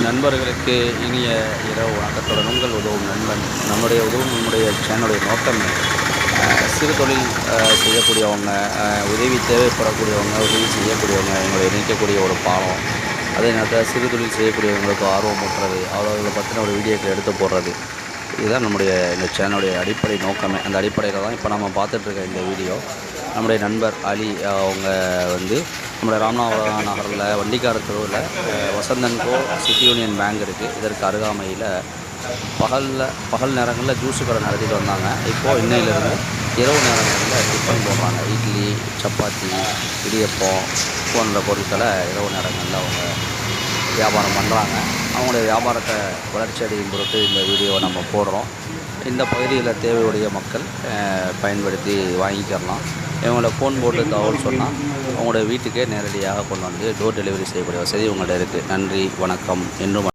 நண்பர்களுக்கு இனிய இரவு வணக்கத்துடன் உங்கள் உதவும் நண்பன். நம்முடைய சேனலுடைய நோக்கமே சிறு தொழில் செய்யக்கூடியவங்க, உதவி தேவைப்படக்கூடியவங்க, உதவி செய்யக்கூடியவங்க எங்களை இணைக்கக்கூடிய ஒரு பாலம். அதே நேரத்தில் சிறு தொழில் செய்யக்கூடியவங்களுக்கு ஆர்வம் ஊட்டுறது, அவர்களை பற்றின ஒரு வீடியோக்கள் எடுத்து போடுறது. இதுதான் இந்த சேனலுடைய அடிப்படை நோக்கமே. அந்த அடிப்படையில் தான் இப்போ நம்ம பார்த்துட்ருக்க இந்த வீடியோ. நம்முடைய நண்பர் அலி அவங்க நம்முடைய ராமநாதபுரம் நகரில் வண்டிக்கார தெருவில் வசந்தன்கோ சிட்டி யூனியன் பேங்க் இருக்குது. இதற்கு அருகாமையில் பகல் நேரங்களில் ஜூஸு கடை நடத்திட்டு வந்தாங்க. இப்போது இன்னையிலேருந்து இரவு நேரங்களில் டிஃபன் போடுறாங்க. இட்லி, சப்பாத்தி, இடியப்பம் போன்ற பொருட்களை இரவு நேரங்களில் அவங்க வியாபாரம் பண்ணுறாங்க. அவங்களுடைய வியாபாரத்தை வளர்ச்சி அடையும் பொருட்டு இந்த வீடியோவை நம்ம போடுறோம். இந்த பகுதியில் தேவையுடைய மக்கள் பயன்படுத்தி வாங்கிக்கிறலாம். இவங்கள ஃபோன் போட்டு தகவல் சொன்னால் அவங்களோட வீட்டுக்கே நேரடியாக கொண்டு வந்து டோர் டெலிவரி செய்யக்கூடிய வசதி உங்கள்கிட்ட இருக்குது. நன்றி, வணக்கம். இன்னும்